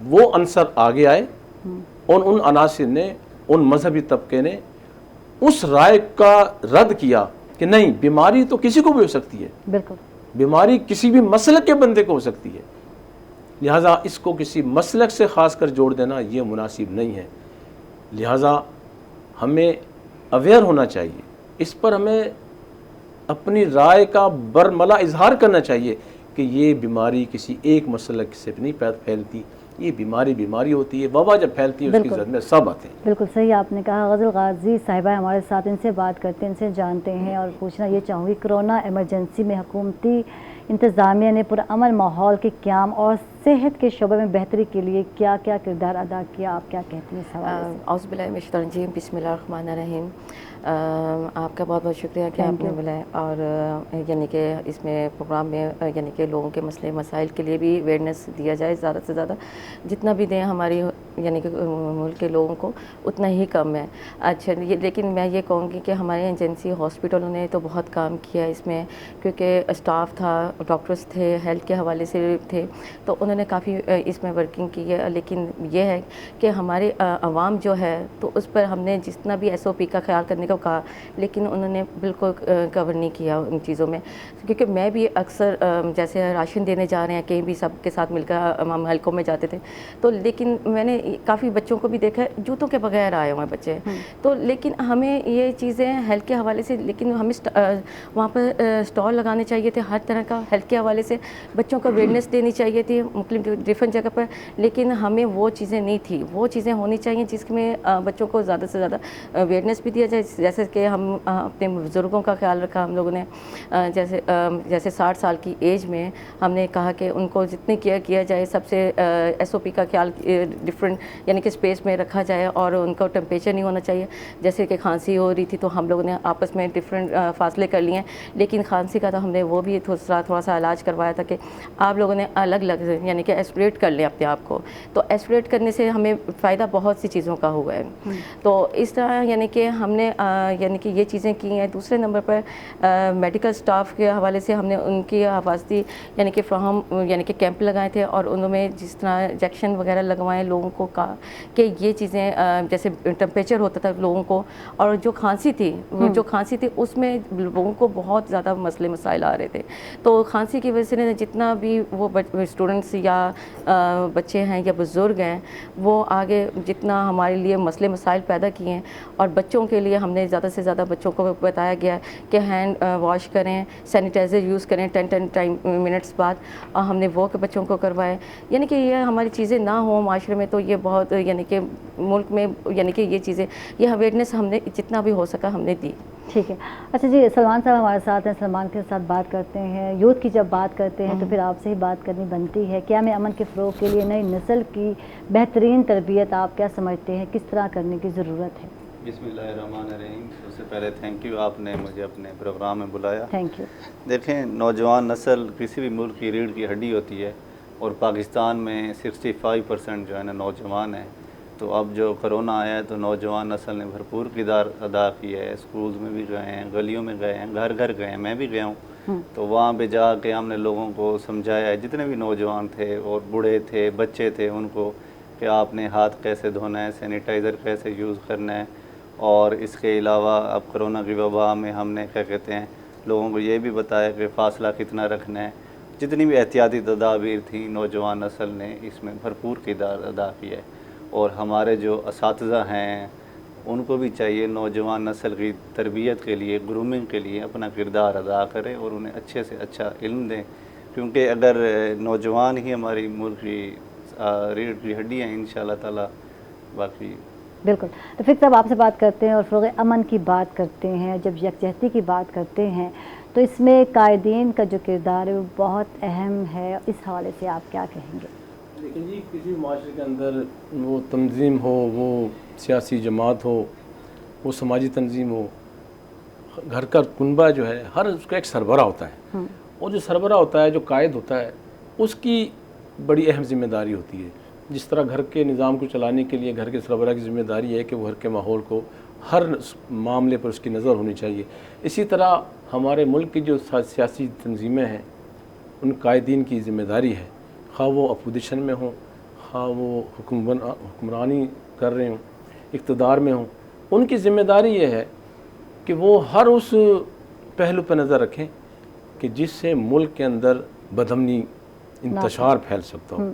وہ عنصر آگے آئے اور ان عناصر نے، ان مذہبی طبقے نے اس رائے کا رد کیا کہ نہیں، بیماری تو کسی کو بھی ہو سکتی ہے، بالکل بیماری کسی بھی مسلک کے بندے کو ہو سکتی ہے، لہٰذا اس کو کسی مسلک سے خاص کر جوڑ دینا یہ مناسب نہیں ہے۔ لہٰذا ہمیں اویئر ہونا چاہیے، اس پر ہمیں اپنی رائے کا برملا اظہار کرنا چاہیے کہ یہ بیماری کسی ایک مسلک سے نہیں پھیلتی، یہ بیماری ہوتی ہے، وبا جب پھیلتی ہے اس کی زد میں سب آتے ہیں۔ بالکل صحیح آپ نے کہا۔ غزل غازی صاحبہ ہمارے ساتھ، ان سے بات کرتے ہیں، ان سے جانتے ہیں اور پوچھنا یہ چاہوں گی، کرونا ایمرجنسی میں حکومتی انتظامیہ نے پرامن ماحول کے قیام اور صحت کے شعبے میں بہتری کے لیے کیا کیا کردار ادا کیا، آپ کیا کہتی ہیں اس حوالے سے؟ اعوذ باللہ من الشیطان الرجیم، بسم اللہ الرحمن الرحیم۔ آپ کا بہت بہت شکریہ کہ آپ نے بلایا، اور یعنی کہ اس میں پروگرام میں یعنی کہ لوگوں کے مسئلے مسائل کے لیے بھی اویئرنیس دیا جائے، زیادہ سے زیادہ جتنا بھی دیں ہماری یعنی کہ ملک کے لوگوں کو اتنا ہی کم ہے۔ اچھا، لیکن میں یہ کہوں گی کہ ہمارے ایجنسی ہاسپٹلوں نے تو بہت کام کیا اس میں، کیونکہ اسٹاف تھا، ڈاکٹرز تھے، ہیلتھ کے حوالے سے تھے، تو انہوں نے کافی اس میں ورکنگ کی ہے۔ لیکن یہ ہے کہ ہمارے عوام جو ہے تو اس پر ہم نے جتنا بھی ایس او پی کا خیال کرنے کو کہا، لیکن انہوں نے بالکل کور نہیں کیا ان چیزوں میں، کیونکہ میں بھی اکثر جیسے راشن دینے جا رہے ہیں کہیں بھی سب کے ساتھ مل کر ہم حلقوں میں جاتے تھے، تو لیکن میں نے کافی بچوں کو بھی دیکھا ہے جوتوں کے بغیر آئے ہوئے ہیں بچے، تو لیکن ہمیں یہ چیزیں ہیلتھ کے حوالے سے، لیکن ہمیں وہاں پر اسٹال لگانے چاہیے تھے ہر طرح کا ہیلتھ کے حوالے سے، بچوں کو اویئرنیس دینی چاہیے تھی مختلف ڈفرینٹ جگہ پر، لیکن ہمیں وہ چیزیں نہیں تھی، وہ چیزیں ہونی چاہیے جس میں بچوں کو زیادہ سے زیادہ اویئرنیس بھی دیا جائے۔ جیسے کہ ہم اپنے بزرگوں کا خیال رکھا ہم لوگوں نے، جیسے 60 سال کی ایج میں ہم نے کہا کہ ان کو جتنی کیئر کیا جائے، سب سے ایس او پی کا خیال ڈفرینٹ یعنی کہ اسپیس میں رکھا جائے، اور ان کو ٹیمپریچر نہیں ہونا چاہیے۔ جیسے کہ کھانسی ہو رہی تھی تو ہم لوگوں نے آپس میں ڈفرینٹ فاصلے کر لیے ہیں، لیکن کھانسی کا تو ہم نے وہ بھی تھوڑا سا علاج کروایا تھا کہ آپ لوگوں نے الگ الگ یعنی کہ ایسپریٹ کر لیں اپنے آپ کو، تو ایسپریٹ کرنے سے ہمیں فائدہ بہت سی چیزوں کا ہوا ہے۔ تو اس طرح یعنی کہ ہم نے یعنی کہ یہ چیزیں کی ہیں۔ دوسرے نمبر پر میڈیکل سٹاف کے حوالے سے ہم نے ان کی حفاظتی یعنی کہ فراہم یعنی کہ کیمپ لگائے تھے، اور انہوں میں جس طرح انجیکشن وغیرہ لگوائے لوگوں کو، کہا کہ یہ چیزیں جیسے ٹمپریچر ہوتا تھا لوگوں کو، اور جو کھانسی تھی اس میں لوگوں کو بہت زیادہ مسئلے مسائل آ رہے تھے، تو کھانسی کی وجہ سے جتنا بھی وہ اسٹوڈنٹس یا بچے ہیں یا بزرگ ہیں، وہ آگے جتنا ہمارے لیے مسئلے مسائل پیدا کیے ہیں، اور بچوں کے لیے ہم نے زیادہ سے زیادہ بچوں کو بتایا گیا کہ ہینڈ واش کریں، سینیٹائزر یوز کریں 10 منٹس بعد، اور ہم نے وہ کہ بچوں کو کروائے، یعنی کہ یہ ہماری چیزیں نہ ہوں معاشرے میں، تو یہ بہت یعنی کہ ملک میں یعنی کہ یہ چیزیں، یہ اویئرنیس ہم نے جتنا بھی ہو سکا ہم نے دی۔ ٹھیک ہے، اچھا جی، سلمان صاحب ہمارے ساتھ ہیں، سلمان کے ساتھ بات کرتے ہیں۔ یوتھ کی جب بات کرتے ہیں تو پھر آپ سے ہی بات کرنی بنتی ہے۔ قیام امن کے فروغ کے لیے نئی نسل کی بہترین تربیت آپ کیا سمجھتے ہیں، کس طرح کرنے کی ضرورت ہے؟ بسم اللہ الرحمن الرحیم۔ سب سے پہلے تھینک یو، آپ نے مجھے اپنے پروگرام میں بلایا۔ Thank you. دیکھیں، نوجوان نسل کسی بھی ملک کی ریڑھ کی ہڈی ہوتی ہے، اور پاکستان میں 65% جو ہے نا نوجوان ہیں، تو اب جو کرونا آیا ہے تو نوجوان نسل نے بھرپور کردار ادا کیا ہے، اسکولز میں بھی گئے ہیں، گلیوں میں گئے ہیں، گھر گھر گئے ہیں، میں بھی گیا ہوں، تو وہاں پہ جا کے ہم نے لوگوں کو سمجھایا ہے، جتنے بھی نوجوان تھے اور بوڑھے تھے، بچے تھے، ان کو کہ آپ نے ہاتھ کیسے دھونا ہے، سینیٹائزر کیسے یوز کرنا ہے، اور اس کے علاوہ اب کرونا کی وبا میں ہم نے کیا کہتے ہیں لوگوں کو یہ بھی بتایا کہ فاصلہ کتنا رکھنا ہے۔ جتنی بھی احتیاطی تدابیر تھیں، نوجوان نسل نے اس میں بھرپور کردار ادا کیا ہے، اور ہمارے جو اساتذہ ہیں ان کو بھی چاہیے نوجوان نسل کی تربیت کے لیے، گرومنگ کے لیے اپنا کردار ادا کریں، اور انہیں اچھے سے اچھا علم دیں، کیونکہ اگر نوجوان ہی ہماری ملک کی ریڑھ کی ہڈی ہیں انشاءاللہ تعالی، باقی بالکل۔ تو پھر صاحب آپ سے بات کرتے ہیں اور فروغ امن کی بات کرتے ہیں، جب یکجہتی کی بات کرتے ہیں تو اس میں قائدین کا جو کردار ہے وہ بہت اہم ہے، اس حوالے سے آپ کیا کہیں گے؟ لیکن جی، کسی معاشرے کے اندر وہ تنظیم ہو، وہ سیاسی جماعت ہو، وہ سماجی تنظیم ہو، گھر کا کنبہ جو ہے ہر اس کا ایک سربراہ ہوتا ہے، اور جو سربراہ ہوتا ہے، جو قائد ہوتا ہے، اس کی بڑی اہم ذمہ داری ہوتی ہے۔ جس طرح گھر کے نظام کو چلانے کے لیے گھر کے سربراہ کی ذمہ داری ہے کہ وہ گھر کے ماحول کو ہر معاملے پر اس کی نظر ہونی چاہیے، اسی طرح ہمارے ملک کی جو سیاسی تنظیمیں ہیں ان قائدین کی ذمہ داری ہے، خواہ وہ اپوزیشن میں ہوں، خواہ وہ حکمرانی کر رہے ہوں، اقتدار میں ہوں، ان کی ذمہ داری یہ ہے کہ وہ ہر اس پہلو پہ نظر رکھیں کہ جس سے ملک کے اندر بدامنی انتشار پھیل سکتا ہو،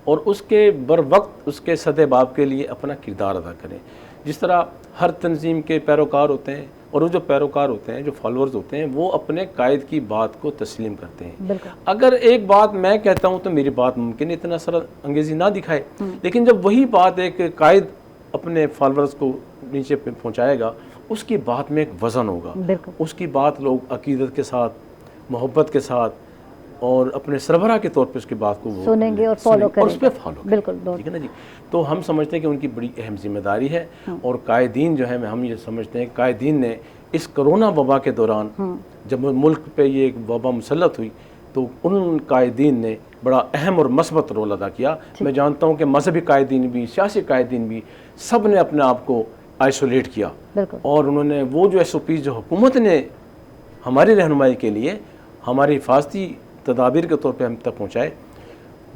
اور اس کے بر وقت اس کے سد باب کے لیے اپنا کردار ادا کریں. جس طرح ہر تنظیم کے پیروکار ہوتے ہیں، اور وہ جو پیروکار ہوتے ہیں، جو فالورز ہوتے ہیں، وہ اپنے قائد کی بات کو تسلیم کرتے ہیں. اگر ایک بات میں کہتا ہوں تو میری بات ممکن اتنا اثر انگیزی نہ دکھائے، لیکن جب وہی بات ایک قائد اپنے فالورز کو نیچے پہنچائے گا، اس کی بات میں ایک وزن ہوگا، اس کی بات لوگ عقیدت کے ساتھ، محبت کے ساتھ اور اپنے سربراہ کے طور پہ اس کی بات کو وہ سنیں گے اور فالو کریں گے، اور اس پہ فالو کریں. بالکل ٹھیک ہے نا جی. تو ہم سمجھتے ہیں کہ ان کی بڑی اہم ذمہ داری ہے، اور قائدین جو ہے ہم یہ سمجھتے ہیں کہ قائدین نے اس کرونا وبا کے دوران جب ملک پہ یہ ایک وبا مسلط ہوئی تو ان قائدین نے بڑا اہم اور مثبت رول ادا کیا. میں جانتا ہوں کہ مذہبی قائدین بھی، سیاسی قائدین بھی، سب نے اپنے آپ کو آئسولیٹ کیا، اور انہوں نے وہ جو ایس او پیز جو حکومت نے ہماری رہنمائی کے لیے ہماری حفاظتی تدابیر کے طور پہ ہم تک پہنچائے،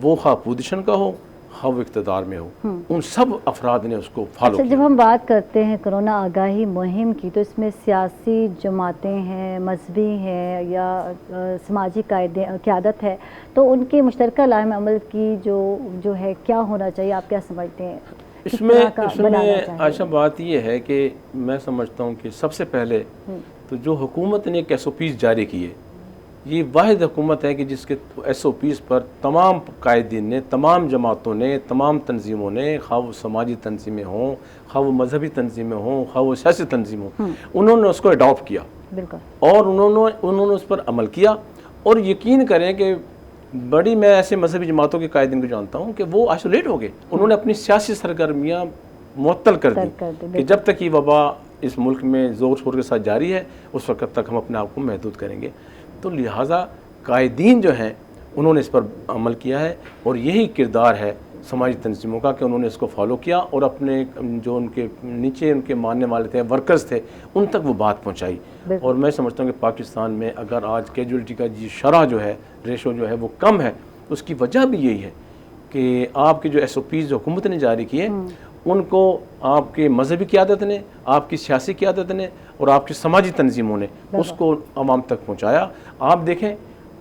وہ خواہ اپوزیشن کا ہو خواہ وہ اقتدار میں ہو، ان سب افراد نے اس کو فالو کیا. جب ہم بات کرتے ہیں کرونا آگاہی مہم کی، تو اس میں سیاسی جماعتیں ہیں، مذہبی ہیں، یا سماجی قیادت ہے، تو ان کے مشترکہ لائحہ عمل کی جو ہے کیا ہونا چاہیے؟ آپ کیا سمجھتے ہیں؟ اس میں عائشہ بات یہ ہے کہ میں سمجھتا ہوں کہ سب سے پہلے تو جو حکومت نے ایک ایس او پیز جاری کیے، یہ واحد حکومت ہے کہ جس کے ایس او پیز پر تمام قائدین نے، تمام جماعتوں نے، تمام تنظیموں نے، خواہ وہ سماجی تنظیمیں ہوں، خواہ وہ مذہبی تنظیمیں ہوں، خواہ وہ سیاسی تنظیم ہوں، انہوں نے اس کو اڈاپٹ کیا، اور انہوں نے اس پر عمل کیا. اور یقین کریں کہ بڑی میں ایسے مذہبی جماعتوں کے قائدین کو جانتا ہوں کہ وہ آئسولیٹ ہو گئے، انہوں نے اپنی سیاسی سرگرمیاں معطل کر دی کہ جب تک یہ وبا اس ملک میں زور شور کے ساتھ جاری ہے اس وقت تک ہم اپنے آپ کو محدود کریں گے. تو لہٰذا قائدین جو ہیں انہوں نے اس پر عمل کیا ہے، اور یہی کردار ہے سماجی تنظیموں کا کہ انہوں نے اس کو فالو کیا، اور اپنے جو ان کے نیچے ان کے ماننے والے تھے، ورکرز تھے، ان تک وہ بات پہنچائی. اور میں سمجھتا ہوں کہ پاکستان میں اگر آج کیجولیٹی کا شرح جو ہے، ریشو جو ہے وہ کم ہے، اس کی وجہ بھی یہی ہے کہ آپ کے جو ایس او پیز جو حکومت نے جاری کیے، ان کو آپ کے مذہبی قیادت نے، آپ کی سیاسی قیادت نے، اور آپ کی سماجی تنظیموں نے اس کو عوام تک پہنچایا. آپ دیکھیں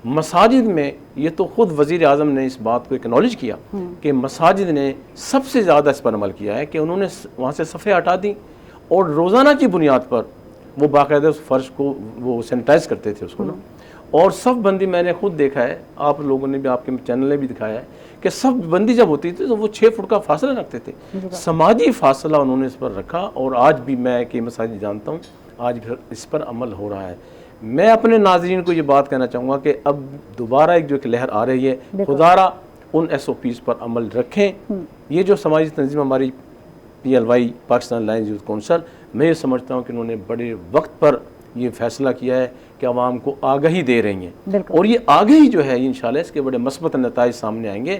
مساجد میں، یہ تو خود وزیر اعظم نے اس بات کو اکنالج کیا کہ مساجد نے سب سے زیادہ اس پر عمل کیا ہے، کہ انہوں نے وہاں سے صفحے ہٹا دی، اور روزانہ کی بنیاد پر وہ باقاعدہ اس فرش کو وہ سینیٹائز کرتے تھے اس کو نا. اور صف بندی میں نے خود دیکھا ہے، آپ لوگوں نے بھی، آپ کے چینل نے بھی دکھایا ہے کہ صف بندی جب ہوتی تھی تو وہ 6 فٹ کا فاصلہ رکھتے تھے. سماجی فاصلہ انہوں نے اس پر رکھا، اور آج بھی میں کہ مساجد جانتا ہوں آج بھی اس پر عمل ہو رہا ہے. میں اپنے ناظرین کو یہ بات کہنا چاہوں گا کہ اب دوبارہ ایک لہر آ رہی ہے، خدارہ ان ایس او پیز پر عمل رکھیں. یہ جو سماجی تنظیم ہماری PLY Pakistan lines youth council, میں یہ سمجھتا ہوں کہ انہوں نے بڑے وقت پر یہ فیصلہ کیا ہے کہ عوام کو آگہی دے رہی ہیں، اور یہ آگہی جو ہے انشاءاللہ اس کے بڑے مثبت نتائج سامنے آئیں گے.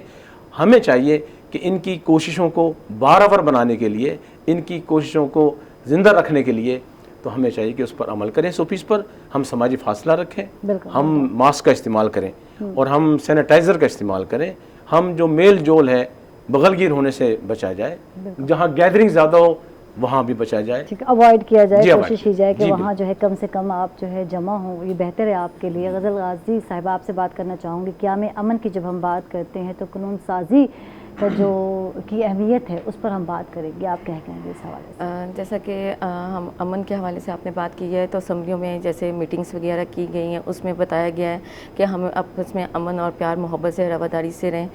ہمیں چاہیے کہ ان کی کوششوں کو بارآور بنانے کے لیے، ان کی کوششوں کو زندہ رکھنے کے لیے، تو ہمیں چاہیے کہ اس پر عمل کریں. اس آفس پر ہم سماجی فاصلہ رکھیں، ہم ماسک کا استعمال کریں، اور ہم سینیٹائزر کا استعمال کریں. ہم جو میل جول ہے بغل گیر ہونے سے بچا جائے، جہاں گیدرنگ زیادہ ہو وہاں بھی بچا جائے، اوائڈ کیا جائے، کوشش کی جائے کہ وہاں جو ہے کم سے کم آپ جو ہے جمع ہوں، یہ بہتر ہے آپ کے لیے. غزل غازی صاحبہ آپ سے بات کرنا چاہوں گی. قیام امن کی جب ہم بات کرتے ہیں تو قانون سازی کا جو کی اہمیت ہے اس پر ہم بات کریں گے، آپ کیا کہیں گے اس حوالے سے؟ جیسا کہ ہم امن کے حوالے سے آپ نے بات کی ہے، تو اسمبلیوں میں جیسے میٹنگز وغیرہ کی گئی ہیں، اس میں بتایا گیا ہے کہ ہم آپس میں امن اور پیار محبت سے، رواداری سے رہیں،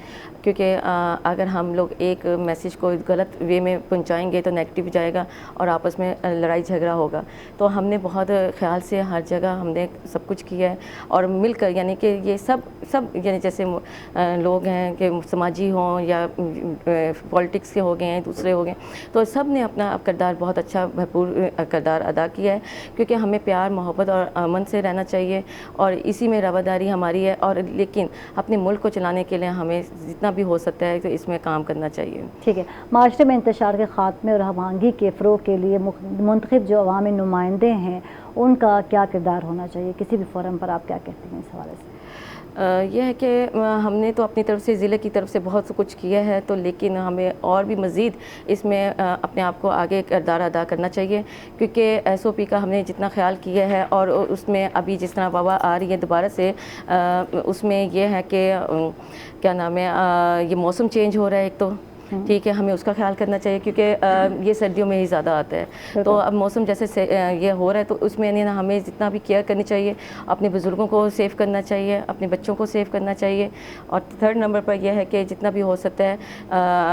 کیونکہ اگر ہم لوگ ایک میسیج کو غلط وے میں پہنچائیں گے تو نیگیٹو جائے گا اور آپس میں لڑائی جھگڑا ہوگا. تو ہم نے بہت خیال سے ہر جگہ ہم نے سب کچھ کیا ہے، اور مل کر یعنی کہ یہ سب یعنی جیسے لوگ ہیں کہ سماجی ہوں یا پولیٹکس کے ہو گئے ہیں، دوسرے ہو گئے، تو سب نے اپنا کردار بہت اچھا بھرپور کردار ادا کیا ہے، کیونکہ ہمیں پیار محبت اور امن سے رہنا چاہیے، اور اسی میں رواداری ہماری ہے. اور لیکن اپنے ملک کو چلانے کے لیے ہمیں جتنا بھی ہو سکتا ہے تو اس میں کام کرنا چاہیے. ٹھیک ہے. معاشرے میں انتشار کے خاتمے اور ہم آہنگی کے فروغ کے لیے منتخب جو عوامی نمائندے ہیں ان کا کیا کردار ہونا چاہیے؟ کسی بھی فورم پر آپ کیا کہتے ہیں اس حوالے سے؟ یہ ہے کہ ہم نے تو اپنی طرف سے ضلع کی طرف سے بہت کچھ کیا ہے، تو لیکن ہمیں اور بھی مزید اس میں اپنے آپ کو آگے کردار ادا کرنا چاہیے، کیونکہ ایس او پی کا ہم نے جتنا خیال کیا ہے اور اس میں ابھی جس طرح وبا آ رہی ہے دوبارہ سے، اس میں یہ ہے کہ کیا نام ہے، یہ موسم چینج ہو رہا ہے ایک تو ٹھیک ہے، ہمیں اس کا خیال کرنا چاہیے کیونکہ یہ سردیوں میں ہی زیادہ آتا ہے، تو اب موسم جیسے یہ ہو رہا ہے تو اس میں ہمیں جتنا بھی کیئر کرنی چاہیے، اپنے بزرگوں کو سیف کرنا چاہیے، اپنے بچوں کو سیف کرنا چاہیے، اور تھرڈ نمبر پر یہ ہے کہ جتنا بھی ہو سکتا ہے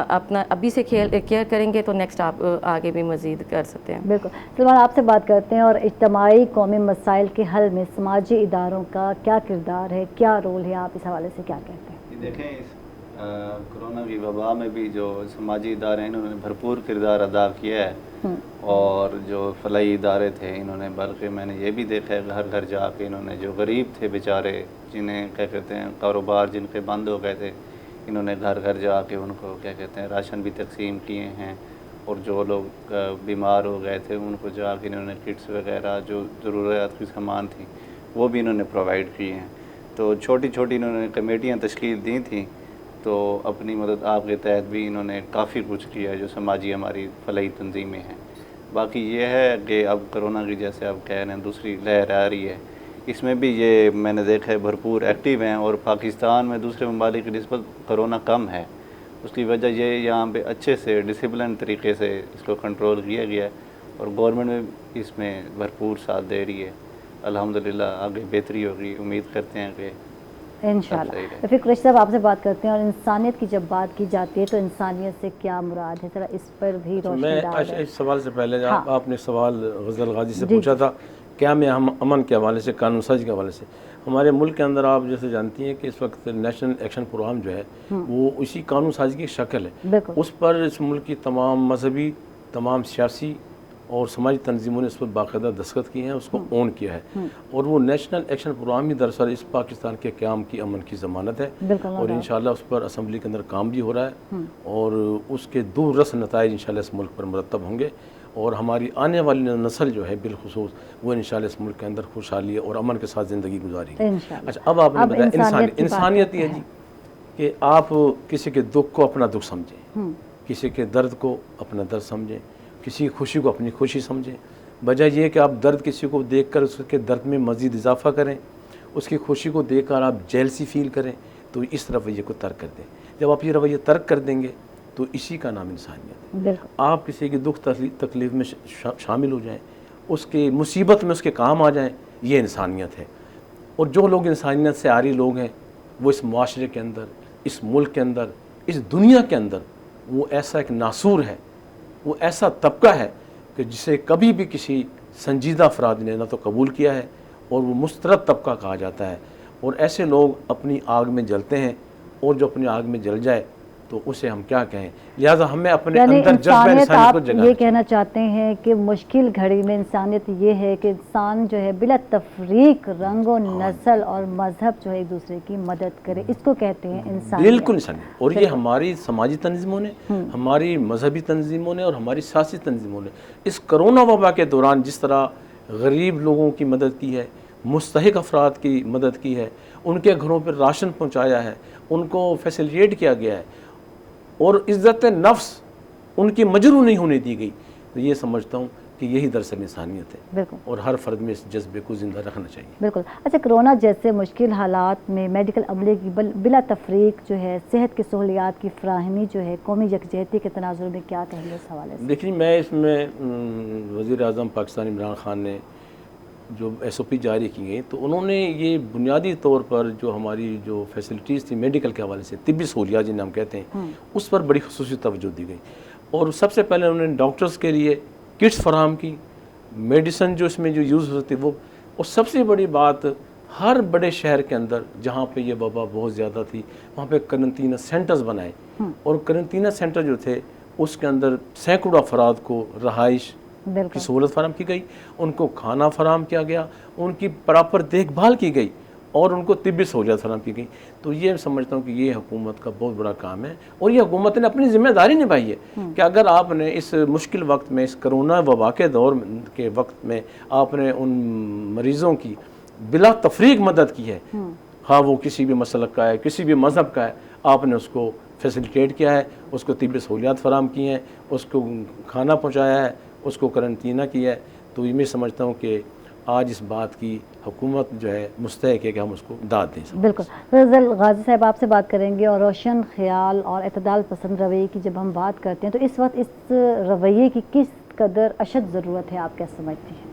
اپنا ابھی سے کیئر کریں گے تو نیکسٹ آپ آگے بھی مزید کر سکتے ہیں۔ بالکل سلمان، آپ سے بات کرتے ہیں، اور اجتماعی قومی مسائل کے حل میں سماجی اداروں کا کیا کردار ہے، کیا رول ہے، آپ اس حوالے سے کیا کہتے ہیں؟ دیکھیں اس کرونا کی وبا میں بھی جو سماجی ادارے ہیں انہوں نے بھرپور کردار ادا کیا ہے، اور جو فلاحی ادارے تھے انہوں نے، بلکہ میں نے یہ بھی دیکھا ہے گھر گھر جا کے انہوں نے جو غریب تھے بیچارے، جنہیں کیا کہتے ہیں کاروبار جن کے بند ہو گئے تھے، انہوں نے گھر گھر جا کے ان کو کیا کہتے ہیں راشن بھی تقسیم کیے ہیں، اور جو لوگ بیمار ہو گئے تھے ان کو جا کے انہوں نے کٹس وغیرہ جو ضروریات کی سامان تھی وہ بھی انہوں نے پرووائڈ کیے ہیں۔ تو چھوٹی چھوٹی انہوں نے کمیٹیاں تشکیل دی تھیں، تو اپنی مدد آپ کے تحت بھی انہوں نے کافی کچھ کیا ہے جو سماجی ہماری فلاحی تنظیمیں ہیں۔ باقی یہ ہے کہ اب کرونا کی جیسے آپ کہہ رہے ہیں دوسری لہر آ رہی ہے، اس میں بھی یہ میں نے دیکھا ہے بھرپور ایکٹیو ہیں، اور پاکستان میں دوسرے ممالک کی نسبت کرونا کم ہے، اس کی وجہ یہ یہاں پہ اچھے سے ڈسپلن طریقے سے اس کو کنٹرول کیا گیا ہے، اور گورنمنٹ میں اس میں بھرپور ساتھ دے رہی ہے۔ الحمدللہ آگے بہتری ہوگی، امید کرتے ہیں کہ انشاءاللہ۔ رفیق قریشی صاحب، آپ سے بات کرتے ہیں، اور انسانیت کی جب بات کی جاتی ہے تو انسانیت سے کیا مراد ہے، ذرا اس پر بھی روشنی ڈال دیں۔ اس سوال سے پہلے آپ نے سوال غزل غازی سے پوچھا تھا کیا میں امن کے حوالے سے، قانون سازی کے حوالے سے، ہمارے ملک کے اندر آپ جیسے جانتی ہیں کہ اس وقت نیشنل ایکشن پروگرام جو ہے وہ اسی قانون سازی کی شکل ہے، اس پر اس ملک کی تمام مذہبی، تمام سیاسی اور سماجی تنظیموں نے اس پر باقاعدہ دستخط کیے ہیں، اس کو اون کیا ہے، اور وہ نیشنل ایکشن پروگرام ہی دراصل اس پاکستان کے قیام کی امن کی ضمانت ہے، اور انشاءاللہ اس پر اسمبلی کے اندر کام بھی ہو رہا ہے، اور اس کے دور رس نتائج انشاءاللہ اس ملک پر مرتب ہوں گے، اور ہماری آنے والی نسل جو ہے بالخصوص وہ انشاءاللہ اس ملک کے اندر خوشحالی اور امن کے ساتھ زندگی گزارے گی۔ اچھا، اب آپ نے بتایا انسانیت یہ جی کہ آپ کسی کے دکھ کو اپنا دکھ سمجھیں، کسی کے درد کو اپنا درد سمجھیں، کسی کی خوشی کو اپنی خوشی سمجھیں، بجائے یہ کہ آپ درد کسی کو دیکھ کر اس کے درد میں مزید اضافہ کریں، اس کی خوشی کو دیکھ کر آپ جیلسی فیل کریں، تو اس رویے کو ترک کر دیں۔ جب آپ یہ رویہ ترک کر دیں گے تو اسی کا نام انسانیت ہے۔ آپ کسی کی دکھ تکلیف میں شامل ہو جائیں، اس کی مصیبت میں اس کے کام آ جائیں، یہ انسانیت ہے۔ اور جو لوگ انسانیت سے عاری لوگ ہیں وہ اس معاشرے کے اندر، اس ملک کے اندر، اس دنیا کے اندر وہ ایسا ایک ناصور ہے، وہ ایسا طبقہ ہے کہ جسے کبھی بھی کسی سنجیدہ افراد نے نہ تو قبول کیا ہے، اور وہ مسترد طبقہ کہا جاتا ہے، اور ایسے لوگ اپنی آگ میں جلتے ہیں، اور جو اپنی آگ میں جل جائے تو اسے ہم کیا کہیں، لہٰذا ہمیں اپنے اندر جذبہ انسانیت کو جگانا۔ یہ کہنا چاہتے ہیں کہ مشکل گھڑی میں انسانیت یہ ہے کہ انسان جو ہے بلا تفریق رنگ و نسل اور مذہب جو ہے ایک دوسرے کی مدد کرے، اس کو کہتے ہیں انسانیت۔ بالکل انسانیت، اور یہ ہماری سماجی تنظیموں نے، ہماری مذہبی تنظیموں نے، اور ہماری سیاسی تنظیموں نے اس کرونا وبا کے دوران جس طرح غریب لوگوں کی مدد کی ہے، مستحق افراد کی مدد کی ہے، ان کے گھروں پر راشن پہنچایا ہے، ان کو فیسیلیٹیٹ کیا گیا ہے، اور عزت نفس ان کی مجروح نہیں ہونے دی گئی، تو یہ سمجھتا ہوں کہ یہی دراصل انسانیت ہے، اور ہر فرد میں اس جذبے کو زندہ رکھنا چاہیے۔ بالکل۔ اچھا، کرونا جیسے مشکل حالات میں میڈیکل عملے کی بلا تفریق جو ہے صحت کی سہولیات کی فراہمی جو ہے قومی یکجہتی کے تناظر میں کیا کہیں گے اس حوالے سے؟ دیکھیے، میں اس میں وزیر اعظم پاکستان عمران خان نے جو ایس او پی جاری کی گئی تو انہوں نے یہ بنیادی طور پر جو ہماری جو فیسلٹیز تھی میڈیکل کے حوالے سے، طبی سہولیات جنہیں ہم کہتے ہیں، اس پر بڑی خصوصی توجہ دی گئی، اور سب سے پہلے انہوں نے ڈاکٹرز کے لیے کٹس فراہم کی، میڈیسن جو اس میں جو یوز ہوتی وہ، اور سب سے بڑی بات ہر بڑے شہر کے اندر جہاں پہ یہ وبا بہت زیادہ تھی وہاں پہ کرنٹینہ سینٹرز بنائے، اور کرنٹینہ سینٹر جو تھے اس کے اندر سینکڑوں افراد کو رہائش کی سہولت فراہم کی گئی، ان کو کھانا فراہم کیا گیا، ان کی پراپر دیکھ بھال کی گئی، اور ان کو طبی سہولیات فراہم کی گئی۔ تو یہ سمجھتا ہوں کہ یہ حکومت کا بہت بڑا کام ہے، اور یہ حکومت نے اپنی ذمہ داری نبھائی ہے کہ اگر آپ نے اس مشکل وقت میں، اس کرونا وبا کے دور کے وقت میں آپ نے ان مریضوں کی بلا تفریق مدد کی ہے، خواہ وہ کسی بھی مسلک کا ہے، کسی بھی مذہب کا ہے، آپ نے اس کو فیسیلیٹیٹ کیا ہے، اس کو طبی سہولیات فراہم کی ہیں، اس کو کھانا پہنچایا ہے، اس کو قرنطینہ کیا ہے. تو یہ میں سمجھتا ہوں کہ آج اس بات کی حکومت جو ہے مستحق ہے کہ ہم اس کو داد دیں. بالکل. فیصل غازی صاحب آپ سے بات کریں گے، اور روشن خیال اور اعتدال پسند رویے کی جب ہم بات کرتے ہیں تو اس وقت اس رویے کی کس قدر اشد ضرورت ہے، آپ کیا سمجھتی ہیں؟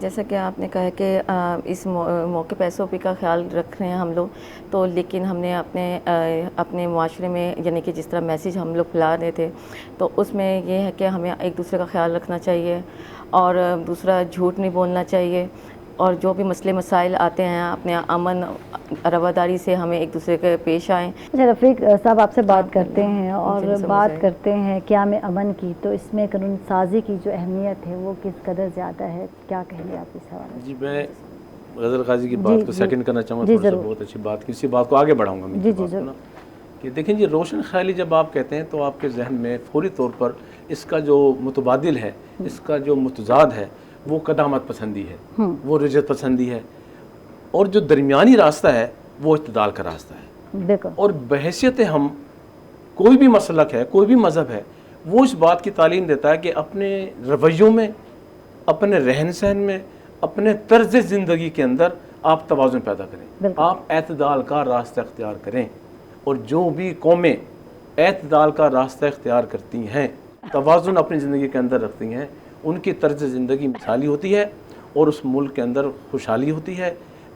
جیسا کہ آپ نے کہا کہ اس موقع پہ SOP کا خیال رکھ رہے ہیں ہم لوگ، تو لیکن ہم نے اپنے معاشرے میں یعنی کہ جس طرح میسیج ہم لوگ پھیلا رہے تھے، تو اس میں یہ ہے کہ ہمیں ایک دوسرے کا خیال رکھنا چاہیے، اور دوسرا جھوٹ نہیں بولنا چاہیے، اور جو بھی مسئلے مسائل آتے ہیں اپنے امن رواداری سے ہمیں ایک دوسرے کے پیش آئیں. اچھا رفیق صاحب، آپ سے بات کرتے ہیں اور بات کرتے ہیں قیام امن کی، تو اس میں قانون سازی کی جو اہمیت ہے وہ کس قدر زیادہ ہے، کیا کہیں گے آپ اس حوالے سے؟ جی میں غزل غازی کی بات کو سیکنڈ کرنا چاہوں گا، تھوڑا سا بہت اچھی بات کی، اسی بات کو آگے بڑھاؤں گا میں. جی ضرور. کہ دیکھیں جی، روشن خیالی جب آپ کہتے ہیں تو آپ کے ذہن میں فوری طور پر اس کا جو متبادل ہے، اس کا جو متضاد ہے، وہ قدامت پسندی ہے، وہ رجعت پسندی ہے، اور جو درمیانی راستہ ہے وہ اعتدال کا راستہ ہے. بالکل. اور بحیثیت ہم کوئی بھی مسلک ہے، کوئی بھی مذہب ہے، وہ اس بات کی تعلیم دیتا ہے کہ اپنے رویوں میں، اپنے رہن سہن میں، اپنے طرز زندگی کے اندر آپ توازن پیدا کریں، آپ اعتدال کا راستہ اختیار کریں. اور جو بھی قومیں اعتدال کا راستہ اختیار کرتی ہیں، توازن اپنی زندگی کے اندر رکھتی ہیں، ان کی طرز زندگی مثالی ہوتی ہے، اور اس ملک کے اندر خوشحالی ہوتی ہے،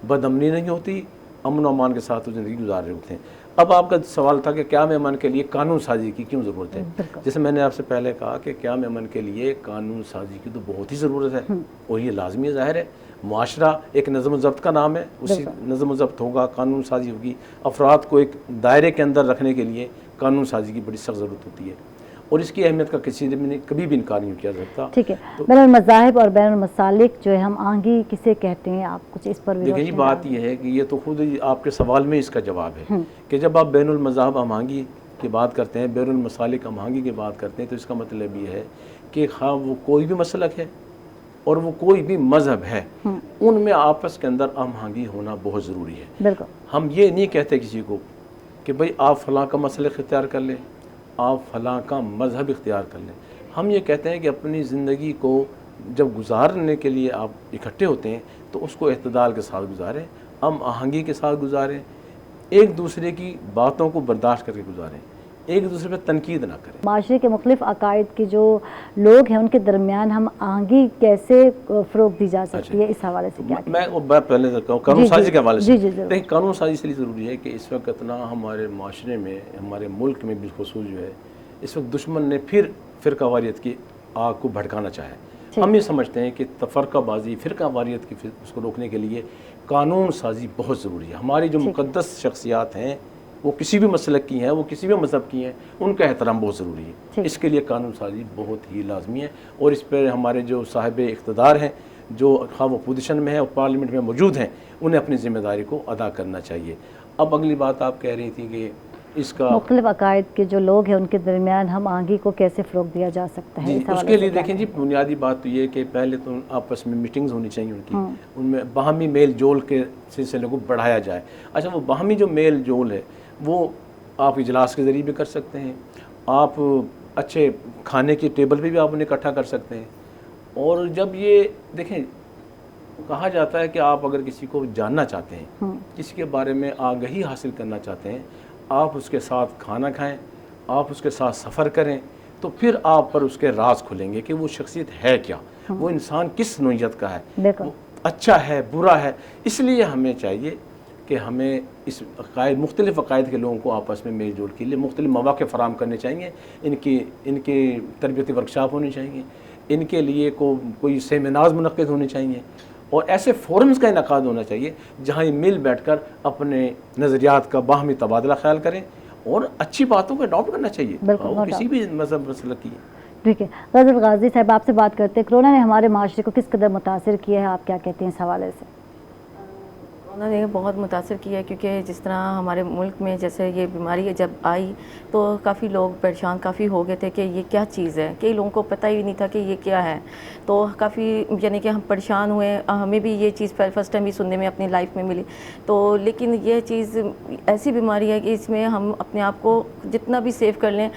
بد امنی نہیں ہوتی، امن و امان کے ساتھ وہ زندگی گزار رہے ہوتے ہیں. اب آپ کا سوال تھا کہ قیام امن کے لیے قانون سازی کی کیوں ضرورت ہے. جیسے میں نے آپ سے پہلے کہا کہ قیام امن کے لیے قانون سازی کی تو بہت ہی ضرورت ہے، اور یہ لازمی ظاہر ہے. معاشرہ ایک نظم و ضبط کا نام ہے، اسی نظم و ضبط ہوگا، قانون سازی ہوگی. افراد کو ایک دائرے کے اندر رکھنے کے لیے قانون سازی کی بڑی سخت ضرورت ہوتی ہے، اور اس کی اہمیت کا کسی نے کبھی بھی انکار نہیں کیا جاتا. ٹھیک ہے. بین المذاہب اور بین المسالک جو ہے ہم آہنگی کسے کہتے ہیں، آپ کچھ اس پر بھی دیکھیں جی، بات یہ ہے کہ یہ تو خود آپ کے سوال میں اس کا جواب ہے کہ جب آپ بین المذاہب ہم آہنگی کی بات کرتے ہیں، بین المسالک ہم آہنگی کی بات کرتے ہیں، تو اس کا مطلب یہ ہے کہ خواہ وہ کوئی بھی مسلک ہے اور وہ کوئی بھی مذہب ہے، ان میں آپس کے اندر ہم آہنگی ہونا بہت ضروری ہے. بالکل. ہم یہ نہیں کہتے کسی کو کہ بھئی آپ فلاں کا مسلک اختیار کر لیں، آپ فلاں کا مذہب اختیار کر لیں. ہم یہ کہتے ہیں کہ اپنی زندگی کو جب گزارنے کے لیے آپ اکٹھے ہوتے ہیں تو اس کو اعتدال کے ساتھ گزاریں، ہم آہنگی کے ساتھ گزاریں، ایک دوسرے کی باتوں کو برداشت کر کے گزاریں، ایک دوسرے پہ تنقید نہ کریں. معاشرے کے مختلف عقائد کے جو لوگ ہیں ان کے درمیان ہم آہنگی کیسے فروغ دی جا سکتی ہے، اس حوالے سے کیا کہیں؟ میں پہلے کہوں قانون سازی کے حوالے سے. ضرور. دیکھیں، قانون سازی اس لیے ضروری ہے کہ اس وقت نا ہمارے معاشرے میں، ہمارے ملک میں بالخصوص جو ہے، اس وقت دشمن نے پھر فرقہ واریت کی آگ کو بھڑکانا چاہے. ہم یہ سمجھتے ہیں کہ تفرقہ بازی، فرقہ واریت کی اس کو روکنے کے لیے قانون سازی بہت ضروری ہے. ہماری جو مقدس شخصیات ہیں، وہ کسی بھی مسلک کی ہیں، وہ کسی بھی مذہب کی ہیں، ان کا احترام بہت ضروری ہے. اس کے لیے قانون سازی بہت ہی لازمی ہے، اور اس پہ ہمارے جو صاحب اقتدار ہیں، جو خواہ وہ اپوزیشن میں ہیں اور پارلیمنٹ میں موجود ہیں، انہیں اپنی ذمہ داری کو ادا کرنا چاہیے. اب اگلی بات آپ کہہ رہی تھی کہ اس کا مختلف عقائد کے جو لوگ ہیں ان کے درمیان ہم آہنگی کو کیسے فروغ دیا جا سکتا ہے، اس کے لیے دیکھیں جی، بنیادی بات تو یہ ہے کہ پہلے تو آپس میں میٹنگز ہونی چاہیے ان کی، ان میں باہمی میل جول کے سلسلے کو بڑھایا جائے. اچھا، وہ باہمی جو میل جول ہے وہ آپ اجلاس کے ذریعے بھی کر سکتے ہیں، آپ اچھے کھانے کی ٹیبل پہ بھی آپ انہیں اکٹھا کر سکتے ہیں. اور جب یہ دیکھیں، کہا جاتا ہے کہ آپ اگر کسی کو جاننا چاہتے ہیں، کسی کے بارے میں آگہی حاصل کرنا چاہتے ہیں، آپ اس کے ساتھ کھانا کھائیں، آپ اس کے ساتھ سفر کریں، تو پھر آپ پر اس کے راز کھلیں گے کہ وہ شخصیت ہے کیا، وہ انسان کس نوعیت کا ہے، وہ اچھا ہے، برا ہے. اس لیے ہمیں چاہیے کہ ہمیں اس مختلف عقائد کے لوگوں کو آپس میں میل جول کے لیے مختلف مواقع فراہم کرنے چاہیے. ان کی تربیتی ورکشاپ ہونی چاہیے، ان کے لیے کوئی سیمینارز منعقد ہونے چاہیے، اور ایسے فورمز کا انعقاد ہونا چاہیے جہاں یہ مل بیٹھ کر اپنے نظریات کا باہمی تبادلہ خیال کریں، اور اچھی باتوں کو اڈاپٹ کرنا چاہیے، وہ کسی بھی مذہب مسلک کی. ٹھیک ہے. غزل غازی صاحب، آپ سے بات کرتے ہیں، کرونا نے ہمارے معاشرے کو کس قدر متاثر کیا ہے، آپ کیا کہتے ہیں اس حوالے سے؟ انہوں نے بہت متاثر کیا ہے، کیونکہ جس طرح ہمارے ملک میں جیسے یہ بیماری جب آئی تو کافی لوگ پریشان کافی ہو گئے تھے کہ یہ کیا چیز ہے، کئی لوگوں کو پتہ ہی نہیں تھا کہ یہ کیا ہے، تو کافی یعنی کہ ہم پریشان ہوئے. ہمیں بھی یہ چیز فرسٹ ٹائم بھی سننے میں اپنی لائف میں ملی. تو لیکن یہ چیز ایسی بیماری ہے کہ اس میں ہم اپنے آپ کو جتنا بھی سیف کر لیں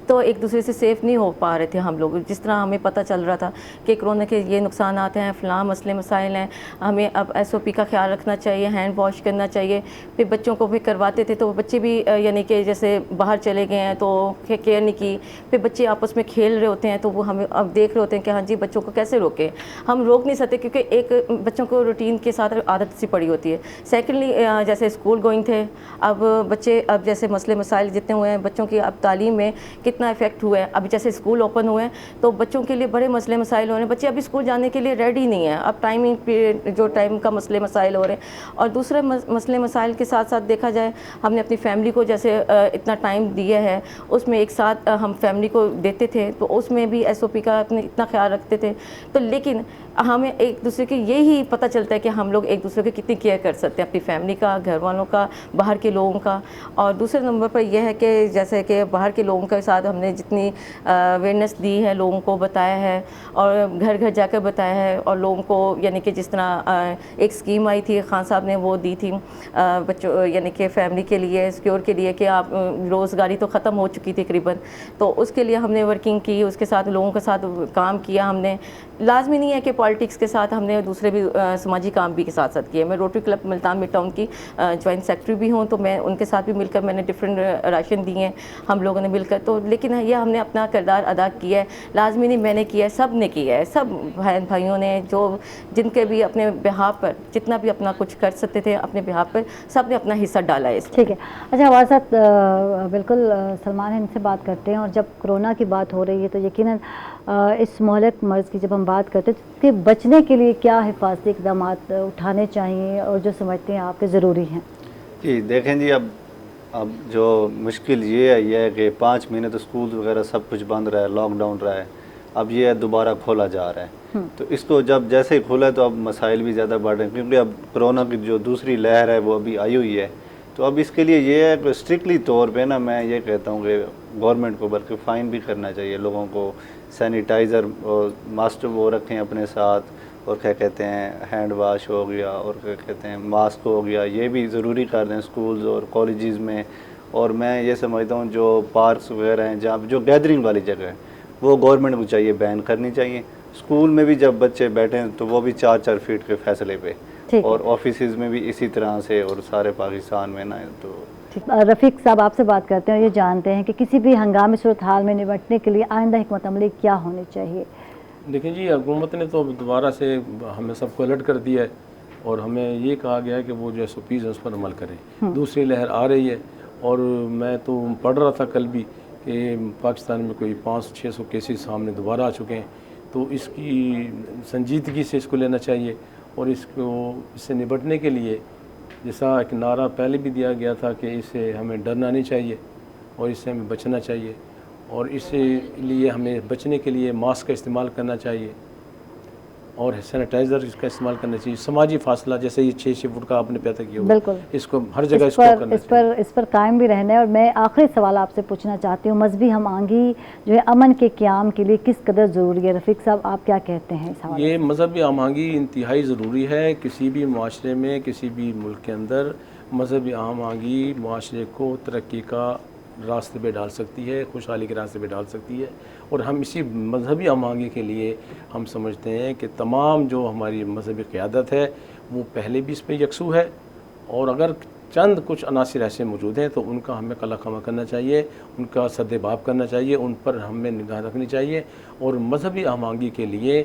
تو ایک دوسرے سے سیف نہیں ہو پا رہے تھے ہم لوگ. جس طرح ہمیں پتہ چل رہا تھا کہ کرونا کے یہ نقصانات ہیں، فلاں مسئلے مسائل ہیں، ہمیں اب SOP کا خیال رکھنا چاہیے، ہینڈ واش کرنا چاہیے. پھر بچوں کو بھی کرواتے تھے تو بچے بھی یعنی کہ جیسے باہر چلے گئے ہیں تو کیئر نہیں کی. پھر بچے آپس میں کھیل رہے ہوتے ہیں تو وہ ہمیں اب دیکھ رہے ہوتے ہیں کہ ہاں جی بچوں کو کیسے روکیں. ہم روک نہیں سکتے کیونکہ ایک بچوں کو روٹین کے ساتھ عادت سی پڑی ہوتی ہے. سیکنڈلی جیسے اسکول گوئنگ تھے، اب بچے اب جیسے مسئلے مسائل جتنے ہوئے ہیں بچوں کی اب تعلیم میں کتنا افیکٹ ہوا ہے. اب جیسے اسکول اوپن ہوئے ہیں تو بچوں کے لیے بڑے مسئلے مسائل ہو رہے ہیں. بچے ابھی اسکول جانے کے لیے ریڈی نہیں ہیں. اب ٹائمنگ پیریڈ جو ٹائم کا مسئلے مسائل ہو رہے ہیں. اور دوسرے مسئلے مسائل کے ساتھ ساتھ دیکھا جائے ہم نے اپنی فیملی کو جیسے اتنا ٹائم دیا ہے، اس میں ایک ساتھ ہم فیملی کو دیتے تھے تو اس میں بھی SOP کا اپنے اتنا خیال رکھتے تھے. تو لیکن ہمیں ایک دوسرے کے یہی پتہ چلتا ہے کہ ہم لوگ ایک دوسرے کی کتنی کیئر کر سکتے ہیں، اپنی فیملی کا، گھر والوں کا، باہر کے لوگوں کا. اور دوسرے نمبر پر یہ ہے کہ جیسے کہ باہر کے لوگوں کے ساتھ ہم نے جتنی اویئرنیس دی ہے، لوگوں کو بتایا ہے اور گھر گھر جا کر بتایا ہے. اور لوگوں کو یعنی کہ جس طرح ایک اسکیم آئی تھی خان صاحب نے وہ دی تھی بچوں یعنی کہ فیملی کے لیے سیکیور کے لیے کہ آپ روزگاری تو ختم ہو چکی تھی تقریباً، تو اس کے لیے ہم نے ورکنگ کی، اس کے ساتھ لوگوں کے ساتھ کام کیا. ہم نے لازمی نہیں ہے کہ پالیٹکس کے ساتھ، ہم نے دوسرے بھی سماجی کام بھی کے ساتھ ساتھ کیے. میں Rotary club Multan mid town کی جوائنٹ سیکرٹری بھی ہوں، تو میں ان کے ساتھ بھی مل کر میں نے ڈفرینٹ راشن دیے ہیں ہم لوگوں نے مل کر. تو لیکن یہ ہم نے اپنا کردار ادا کیا ہے. لازمی نہیں میں نے کیا ہے، سب نے کیا ہے، سب بہن بھائیوں نے جو جن کے بھی اپنے بہاف پر جتنا بھی اپنا کچھ کر سکتے تھے اپنے بہاف پر سب نے اپنا حصہ ڈالا ہے. ٹھیک ہے. اچھا ہمارے ساتھ بالکل سلمان ان سے بات کرتے ہیں. اور جب کرونا کی بات ہو رہی ہے تو یقیناً اس مہلک مرض کی جب ہم بات کرتے ہیں تو اس کے بچنے کے لیے کیا حفاظتی اقدامات اٹھانے چاہیے اور جو سمجھتے ہیں آپ کے ضروری ہیں؟ جی دیکھیں جی، اب جو مشکل یہ ہے کہ 5 مہینے تو اسکول وغیرہ سب کچھ بند رہا ہے، لاک ڈاؤن رہا ہے. اب یہ دوبارہ کھولا جا رہا ہے تو اس کو جب جیسے ہی کھولا ہے تو اب مسائل بھی زیادہ بڑھ رہے ہیں، کیونکہ اب کرونا کی جو دوسری لہر ہے وہ ابھی آئی ہوئی ہے. تو اب اس کے لیے یہ ہے کہ اسٹرکٹلی طور پہ نا میں یہ کہتا ہوں کہ گورنمنٹ کو بلکہ فائن بھی کرنا چاہیے لوگوں کو. سینیٹائزر اور ماسک وہ رکھیں اپنے ساتھ، اور کیا کہتے ہیں ہینڈ واش ہو گیا، اور کیا کہتے ہیں ماسک ہو گیا، یہ بھی ضروری کر دیں اسکولز اور کالجز میں. اور میں یہ سمجھتا ہوں جو پارکس وغیرہ ہیں جہاں جو گیدرنگ والی جگہ ہے وہ گورنمنٹ کو چاہیے بین کرنی چاہیے. اسکول میں بھی جب بچے بیٹھے ہیں تو وہ بھی 4-4 فیٹ کے فاصلے پہ، اور آفیسز میں بھی اسی طرح سے، اور سارے پاکستان میں نا. تو رفیق صاحب آپ سے بات کرتے ہیں اور یہ جانتے ہیں کہ کسی بھی ہنگامی صورتحال میں نمٹنے کے لیے آئندہ حکمت عملی کیا ہونی چاہیے؟ دیکھیں جی، حکومت نے تو دوبارہ سے ہمیں سب کو الرٹ کر دیا ہے اور ہمیں یہ کہا گیا ہے کہ وہ جو SOPs ہیں اس پر عمل کریں. دوسری لہر آ رہی ہے اور میں تو پڑھ رہا تھا کل بھی کہ پاکستان میں کوئی 500-600 کیسز سامنے دوبارہ آ چکے ہیں. تو اس کی سنجیدگی سے اس کو لینا چاہیے اور اس سے نپٹنے کے لیے جیسا ایک نعرہ پہلے بھی دیا گیا تھا کہ اس سے ہمیں ڈرنا نہیں چاہیے اور اس سے ہمیں بچنا چاہیے. اور اس لیے ہمیں بچنے کے لیے ماسک کا استعمال کرنا چاہیے اور سینیٹائزر کا استعمال کرنا چاہیے. سماجی فاصلہ جیسے یہ 6 فٹ کا آپ نے پیدا کیا بالکل اس کو ہر جگہ اس کو کرنا چاہیے. اس پر قائم بھی رہنا ہے. اور میں آخری سوال آپ سے پوچھنا چاہتی ہوں، مذہبی ہم آہنگی جو ہے امن کے قیام کے لیے کس قدر ضروری ہے؟ رفیق صاحب آپ کیا کہتے ہیں اس حوالے؟ یہ مذہبی ہم آہنگی انتہائی ضروری ہے. کسی بھی معاشرے میں، کسی بھی ملک کے اندر مذہبی ہم آہنگی معاشرے کو ترقی کا راستے پہ ڈال سکتی ہے، خوشحالی کے راستے پہ ڈال سکتی ہے. اور ہم اسی مذہبی ہم آہنگی کے لیے ہم سمجھتے ہیں کہ تمام جو ہماری مذہبی قیادت ہے وہ پہلے بھی اس پہ یکسو ہے، اور اگر چند کچھ عناصر ایسے موجود ہیں تو ان کا ہمیں قلع خمہ کرنا چاہیے، ان کا سد باب کرنا چاہیے، ان پر ہمیں نگاہ رکھنی چاہیے. اور مذہبی ہم آہنگی کے لیے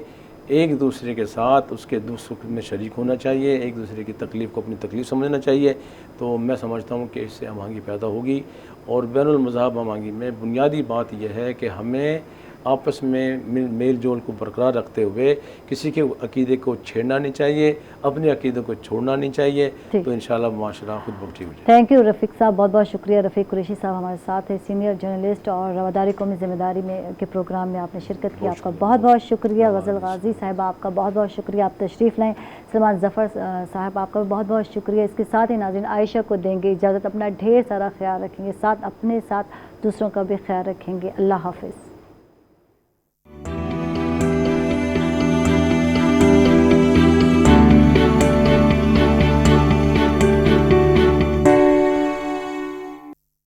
ایک دوسرے کے ساتھ اس کے دکھ سکھ میں شریک ہونا چاہیے، ایک دوسرے کی تکلیف کو اپنی تکلیف سمجھنا چاہیے. تو میں سمجھتا ہوں کہ اس سے ہم آہنگی پیدا ہوگی. اور بین المذہب ہم آہنگی میں بنیادی بات یہ ہے کہ ہمیں آپس میں میل جول کو برقرار رکھتے ہوئے کسی کے عقیدے کو چھیڑنا نہیں چاہیے، اپنے عقیدے کو چھوڑنا نہیں چاہیے، تو انشاءاللہ معاشرہ خود بخود ٹھیک ہو جائے۔ تھینک یو رفیق صاحب، بہت بہت شکریہ۔ رفیق قریشی صاحب ہمارے ساتھ ہے، سینئر جرنلسٹ، اور رواداری قومی ذمہ داری میں کے پروگرام میں آپ نے شرکت کی، آپ کا بہت بہت شکریہ۔ غزل غازی صاحب آپ کا بہت بہت شکریہ، آپ تشریف لائیں۔ سلمان ظفر صاحب آپ کا بہت بہت شکریہ۔ اس کے ساتھ ہی ناظرین عائشہ کو دیں گے اجازت، اپنا ڈھیر سارا خیال رکھیں گے، ساتھ اپنے ساتھ دوسروں کا بھی خیال رکھیں گے۔ اللہ حافظ۔